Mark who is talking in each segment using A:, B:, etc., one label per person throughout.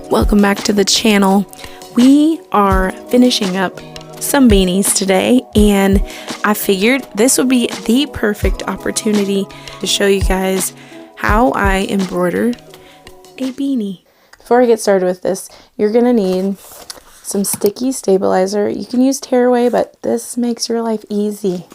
A: Welcome back to the channel. We are finishing up some beanies today, and I figured this would be the perfect opportunity to show you guys how I embroider a beanie. Before I get started with this, you're gonna need some sticky stabilizer. You can use tearaway, but this makes your life easy.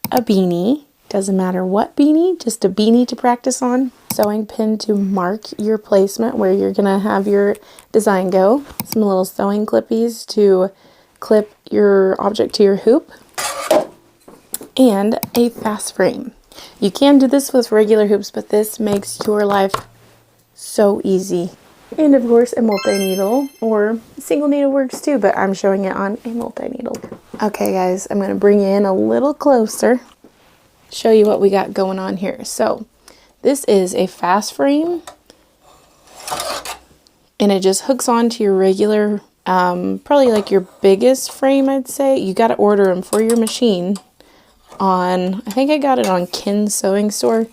A: A beanie, doesn't matter what beanie, just a beanie to practice on. Sewing pin to mark your placement where you're gonna have your design go. Some little sewing clippies to clip your object to your hoop. And a fast frame. You can do this with regular hoops, but this makes your life so easy. And of course a multi-needle, or single needle works too, but I'm showing it on a multi-needle. Okay guys, I'm gonna bring you in a little closer, show you what we got going on here. So this is a fast frame, and it just hooks onto your regular, probably like your biggest frame, I'd say. You got to order them for your machine on, I think I got it on Kin's Sewing Store.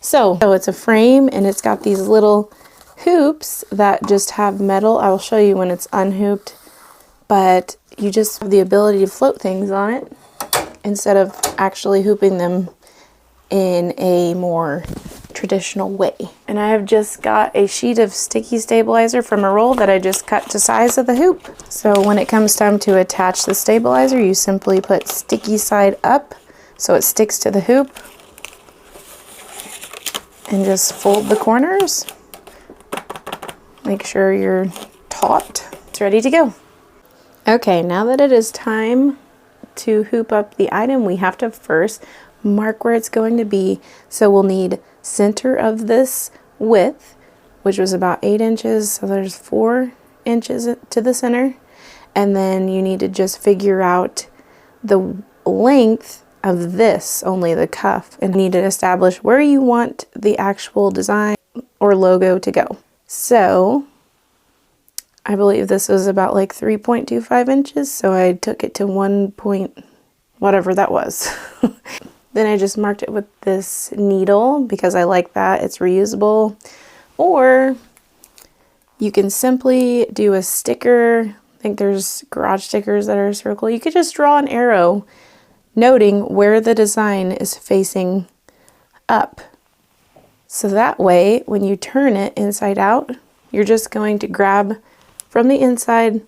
A: So it's a frame, and it's got these little hoops that just have metal. I will show you when it's unhooped, but you just have the ability to float things on it instead of actually hooping them in a more traditional way. And I have just got a sheet of sticky stabilizer from a roll that I just cut to size of the hoop. So when it comes time to attach the stabilizer, you simply put sticky side up so it sticks to the hoop, and just fold the corners. Make sure you're taut. It's ready to go. Okay, now that it is time to hoop up the item, we have to first mark where it's going to be. So we'll need center of this width, which was about 8 inches. So there's 4 inches to the center. And then you need to just figure out the length of this, only the cuff, and you need to establish where you want the actual design or logo to go. So I believe this was about like 3.25 inches. So I took it to 1 point, whatever that was. Then I just marked it with this needle because I like that. It's reusable. Or you can simply do a sticker. I think there's garage stickers that are circle. You could just draw an arrow noting where the design is facing up. So that way, when you turn it inside out, you're just going to grab from the inside,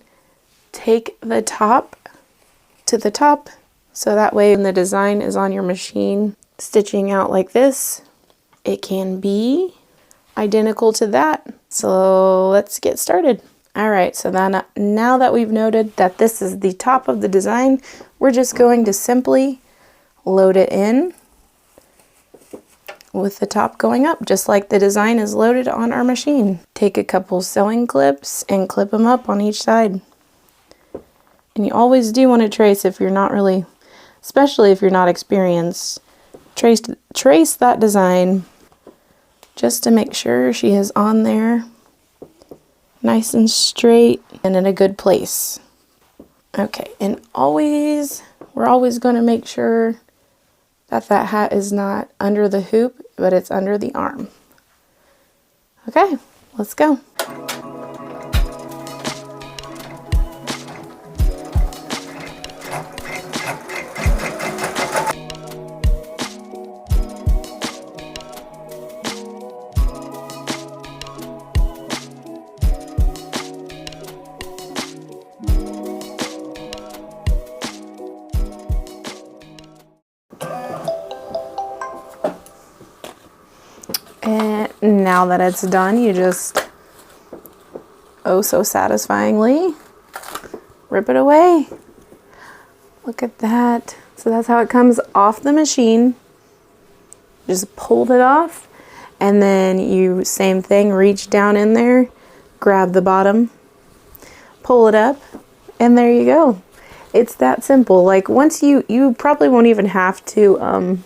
A: take the top to the top. So that way when the design is on your machine stitching out like this, it can be identical to that. So let's get started. All right, so then now that we've noted that this is the top of the design, we're just going to simply load it in with the top going up, just like the design is loaded on our machine. Take a couple sewing clips and clip them up on each side. And you always do want to trace if you're not really, especially if you're not experienced, trace that design just to make sure she is on there nice and straight and in a good place. Okay, and we're always going to make sure that hat is not under the hoop, but it's under the arm. Okay, let's go. And now that it's done, you just, oh so satisfyingly, rip it away. Look at that. So that's how it comes off the machine. Just pulled it off, and then you, same thing, reach down in there, grab the bottom, pull it up, and there you go. It's that simple. Like once you probably won't even have to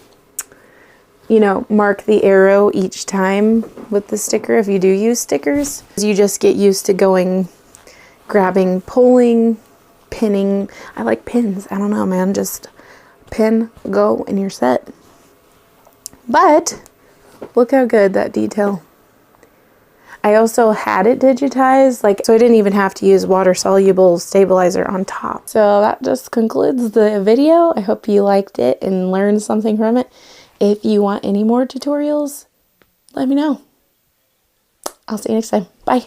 A: you know, mark the arrow each time with the sticker if you do use stickers. You just get used to grabbing, pulling, pinning. I like pins. I don't know, man. Just pin, go, and you're set. But look how good that detail. I also had it digitized, like, so I didn't even have to use water-soluble stabilizer on top. So that just concludes the video. I hope you liked it and learned something from it. If you want any more tutorials, let me know. I'll see you next time. Bye.